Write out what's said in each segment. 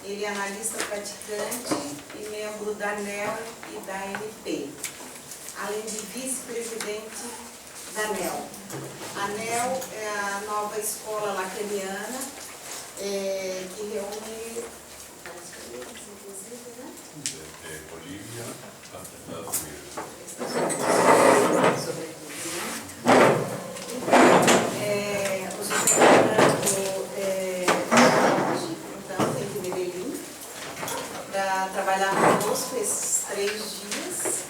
Ele é analista praticante e membro da ANEL e da ANP, além de vice-presidente da ANEL. A ANEL é a nova escola lacaniana, que reúne, inclusive, né? De Bolívia hasta Estados Unidos. O Fernando então, tem que Medellín para trabalhar conosco esses 3 dias.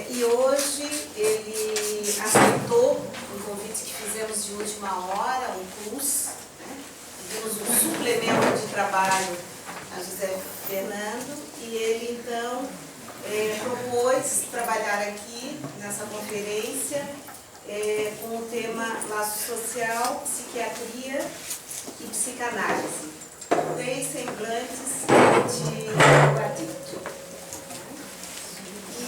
E hoje ele aceitou um convite que fizemos de última hora, um plus, né? Fizemos um suplemento de trabalho a José Fernando, e ele então propôs trabalhar aqui nessa conferência com o tema Laço Social, Psiquiatria e Psicanálise, 3 semblantes de adicto.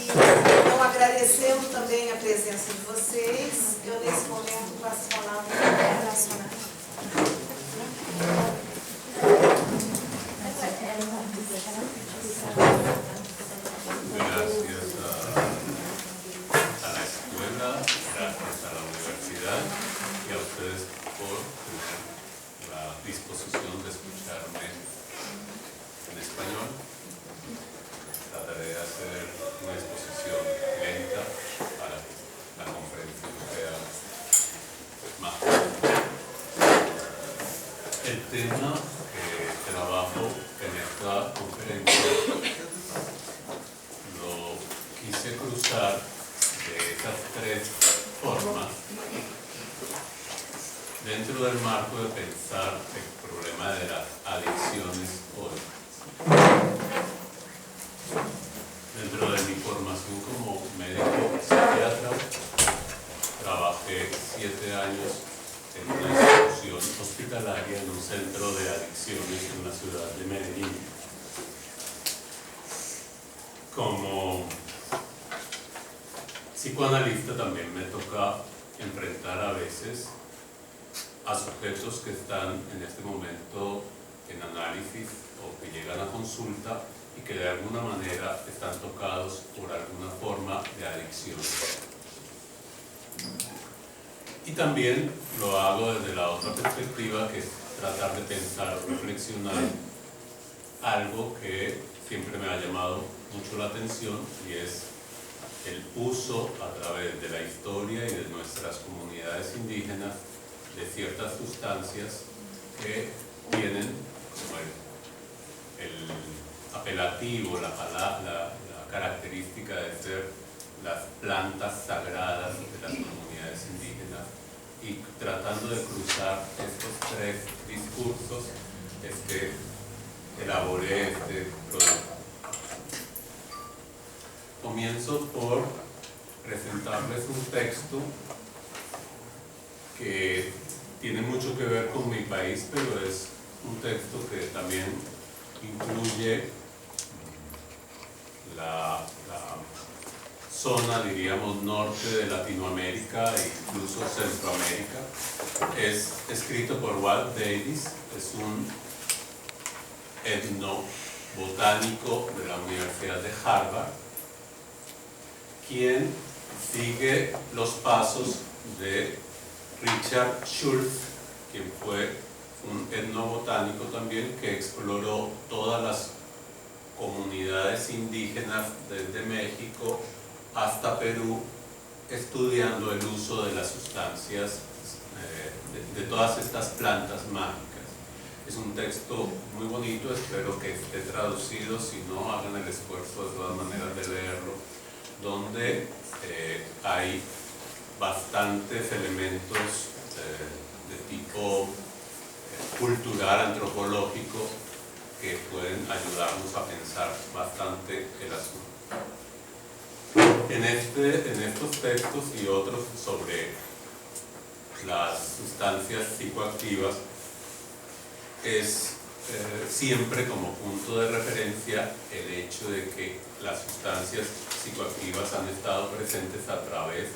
Então, agradecendo também a presença de vocês, eu nesse momento passo a palavra para a senhora. Gracias a la escuela, gracias a la universidad y a ustedes por tener la disposición de escucharme en español. Trataré de hacer una exposición lenta para que la comprensión sea más fácil. El tema que trabajo en esta conferencia lo quise cruzar de esas 3 formas dentro del marco de pensar el problema de las adicciones hoy. Dentro de mi formación como médico psiquiatra, trabajé 7 años en una institución hospitalaria en un centro de adicciones en la ciudad de Medellín. Como psicoanalista también me toca enfrentar a veces a sujetos que están en este momento en análisis o que llegan a consulta y que de alguna manera están tocados por alguna forma de adicción. Y también lo hago desde la otra perspectiva, que es tratar de pensar o reflexionar algo que siempre me ha llamado mucho la atención, y es el uso a través de la historia y de nuestras comunidades indígenas de ciertas sustancias que tienen como el apelativo, la característica de ser las plantas sagradas de las comunidades indígenas, y tratando de cruzar estos 3 discursos es que elaboré este producto. Comienzo por presentarles un texto que tiene mucho que ver con mi país, pero es un texto que también incluye la zona, diríamos, norte de Latinoamérica e incluso Centroamérica. Es escrito por Walt Davis, es un etnobotánico de la Universidad de Harvard, quien sigue los pasos de Richard Schultz, quien fue un etnobotánico también, que exploró todas las comunidades indígenas desde México hasta Perú, estudiando el uso de las sustancias, de todas estas plantas mágicas. Es un texto muy bonito, espero que esté traducido, si no, hagan el esfuerzo de todas maneras de leerlo, donde hay bastantes elementos de tipo cultural, antropológico, que pueden ayudarnos a pensar bastante el asunto. En estos textos y otros sobre las sustancias psicoactivas es siempre como punto de referencia el hecho de que las sustancias psicoactivas han estado presentes a través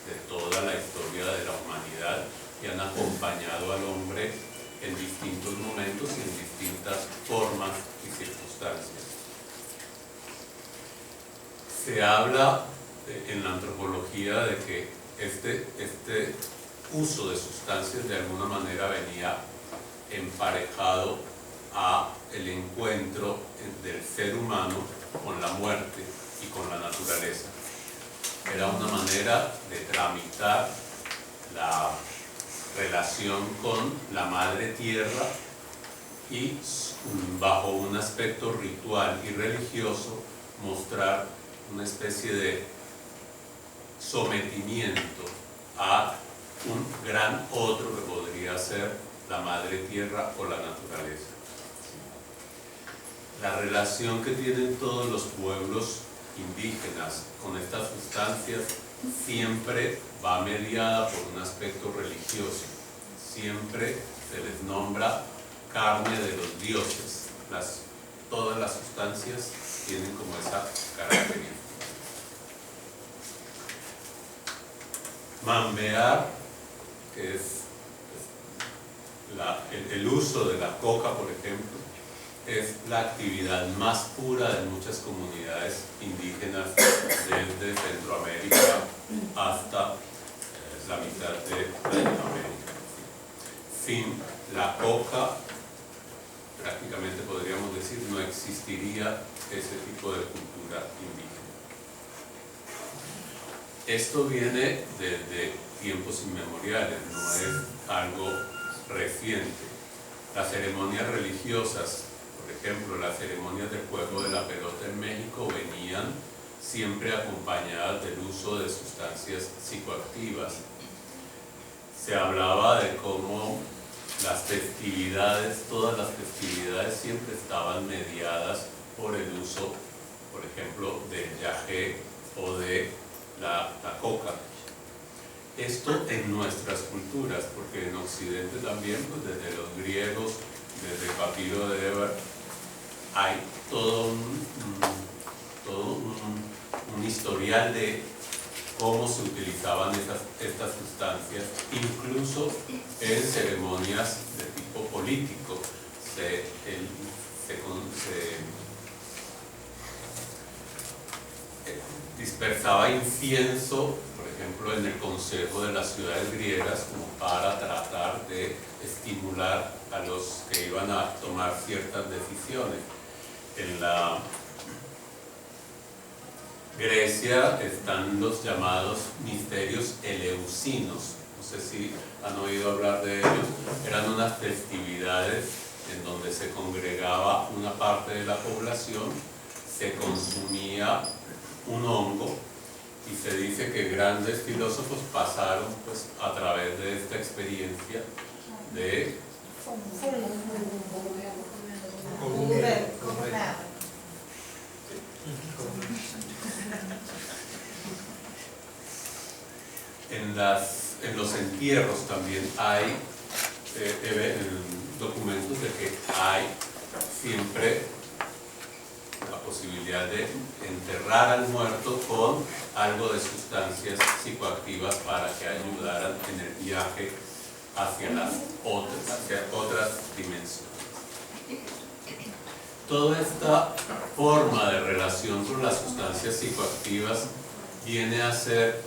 de toda la historia de la humanidad y han acompañado al hombre en distintos momentos y en distintas formas y circunstancias. Se habla en la antropología de que este uso de sustancias de alguna manera venía emparejado a el encuentro del ser humano con la muerte y con la naturaleza. Era una manera de tramitar la relación con la madre tierra y bajo un aspecto ritual y religioso mostrar una especie de sometimiento a un gran otro que podría ser la madre tierra o la naturaleza. La relación que tienen todos los pueblos indígenas con estas sustancias siempre va mediada por un aspecto religioso. Siempre se les nombra carne de los dioses. Todas las sustancias tienen como esa característica. Mambear, que es el uso de la coca, por ejemplo, es la actividad más pura de muchas comunidades indígenas desde Centroamérica hasta la mitad de Latinoamérica. Sin la coca, prácticamente podríamos decir, no existiría ese tipo de cultura indígena. Esto viene desde tiempos inmemoriales, no es algo reciente. Las ceremonias religiosas, por ejemplo, las ceremonias del juego de la pelota en México, venían siempre acompañadas del uso de sustancias psicoactivas. Se hablaba de cómo las festividades, todas las festividades siempre estaban mediadas por el uso, por ejemplo, del yagé o de la coca. Esto en nuestras culturas, porque en Occidente también, pues desde los griegos, desde el papiro de Eber, hay todo un historial de cómo se utilizaban estas sustancias, incluso en ceremonias de tipo político. Se dispersaba incienso, por ejemplo, en el consejo de las ciudades griegas, como para tratar de estimular a los que iban a tomar ciertas decisiones. En la Grecia están los llamados misterios eleusinos, no sé si han oído hablar de ellos. Eran unas festividades en donde se congregaba una parte de la población, se consumía un hongo y se dice que grandes filósofos pasaron pues a través de esta experiencia de en los entierros también hay documentos de que hay siempre la posibilidad de enterrar al muerto con algo de sustancias psicoactivas para que ayudaran en el viaje hacia otras dimensiones. Toda esta forma de relación con las sustancias psicoactivas viene a ser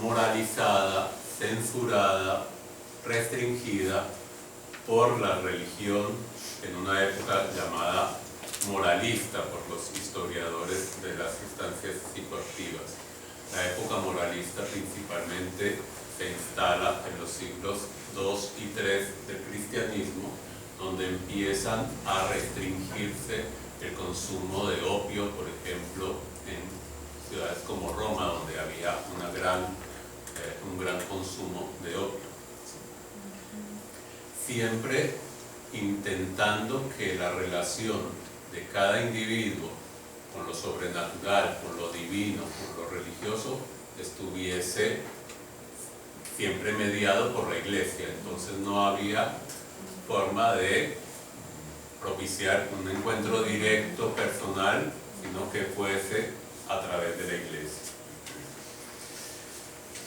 moralizada, censurada, restringida por la religión en una época llamada moralista por los historiadores de las sustancias psicoactivas. La época moralista principalmente se instala en los siglos II y III del cristianismo, donde empiezan a restringirse el consumo de opio, por ejemplo, en ciudades como Roma, donde había un gran consumo de opio. Siempre intentando que la relación de cada individuo con lo sobrenatural, con lo divino, con lo religioso, estuviese siempre mediado por la Iglesia. Entonces no había forma de propiciar un encuentro directo, personal, sino que fuese a través de la Iglesia.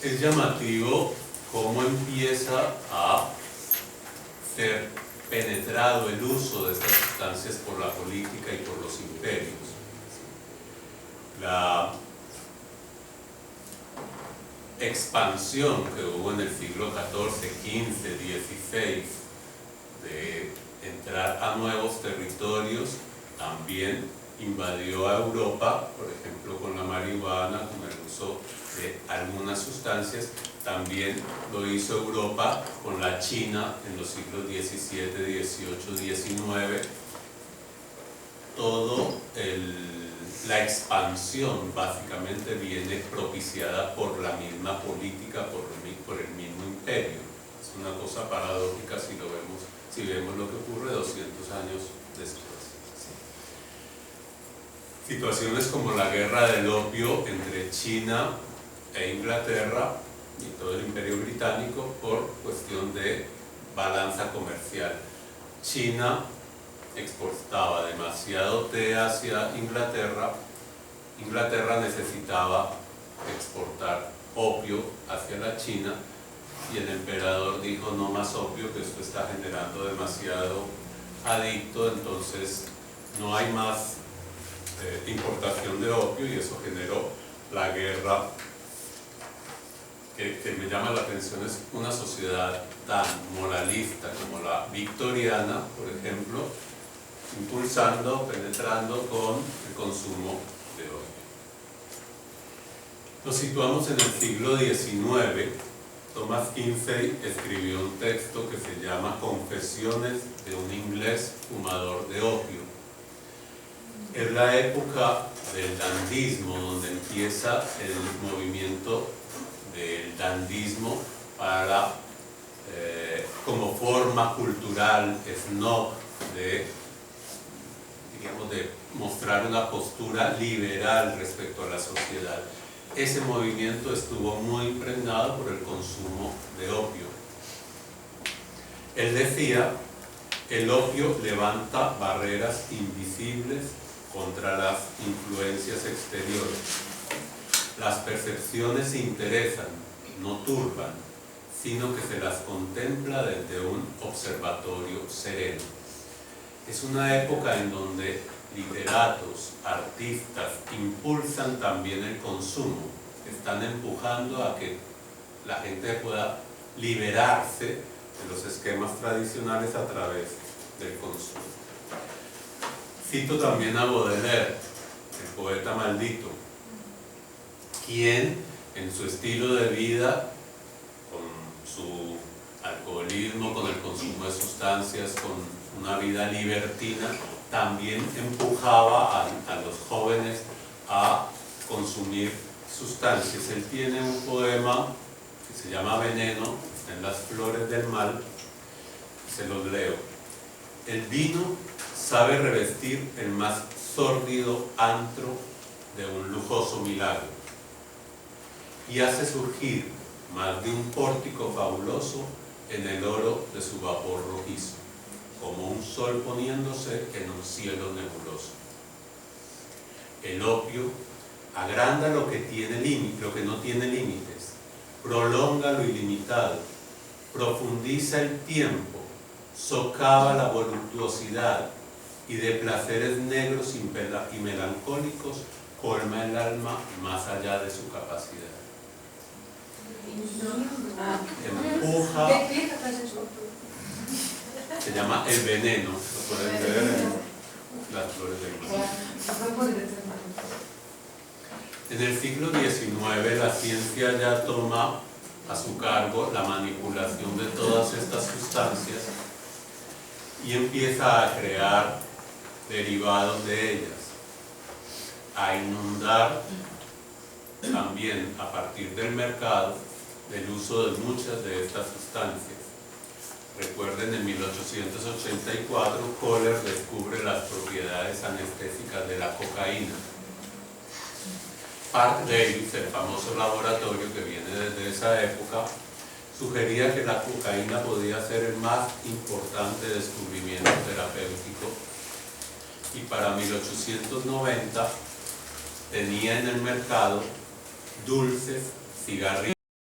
Es llamativo cómo empieza a ser penetrado el uso de estas sustancias por la política y por los imperios. La expansión que hubo en el siglo XIV, XV, XVI de entrar a nuevos territorios también invadió a Europa, por ejemplo con la marihuana, con el uso de algunas sustancias. También lo hizo Europa con la China en los siglos XVII, XVIII, XIX. La expansión básicamente viene propiciada por la misma política, por el mismo imperio. Es una cosa paradójica si vemos lo que ocurre 200 años después. Situaciones como la guerra del opio entre China e Inglaterra y todo el imperio británico por cuestión de balanza comercial. China exportaba demasiado té hacia Inglaterra. Inglaterra necesitaba exportar opio hacia la China y el emperador dijo: no más opio, que esto está generando demasiado adicto, entonces no hay más importación de opio, y eso generó la guerra. Que me llama la atención es una sociedad tan moralista como la victoriana, por ejemplo, impulsando, penetrando con el consumo de opio. Nos situamos en el siglo XIX. Thomas Kinsey escribió un texto que se llama Confesiones de un inglés fumador de opio. Es la época del dandismo, donde empieza el movimiento del dandismo para, como forma cultural, snob, de mostrar una postura liberal respecto a la sociedad. Ese movimiento estuvo muy impregnado por el consumo de opio. Él decía: el opio levanta barreras invisibles contra las influencias exteriores. Las percepciones interesan, no turban, sino que se las contempla desde un observatorio sereno. Es una época en donde literatos, artistas impulsan también el consumo, están empujando a que la gente pueda liberarse de los esquemas tradicionales a través del consumo. Cito también a Baudelaire, el poeta maldito, quien en su estilo de vida, con su alcoholismo, con el consumo de sustancias, con una vida libertina, también empujaba a los jóvenes a consumir sustancias. Él tiene un poema que se llama Veneno, está en Las Flores del Mal, se los leo. El vino sabe revestir el más sórdido antro de un lujoso milagro y hace surgir más de un pórtico fabuloso en el oro de su vapor rojizo, como un sol poniéndose en un cielo nebuloso. El opio agranda lo que no tiene límites, prolonga lo ilimitado, profundiza el tiempo, socava la voluptuosidad y de placeres negros y melancólicos colma el alma más allá de su capacidad. Empuja, se llama El Veneno, lo pueden ver en Las Flores del Mal. En el siglo XIX la ciencia ya toma a su cargo la manipulación de todas estas sustancias y empieza a crear derivados de ellas, a inundar también a partir del mercado del uso de muchas de estas sustancias. Recuerden, en 1884 Kohler descubre las propiedades anestésicas de la cocaína. Park Davis, el famoso laboratorio que viene desde esa época, sugería que la cocaína podía ser el más importante descubrimiento terapéutico, y para 1890 tenía en el mercado dulces, cigarrillos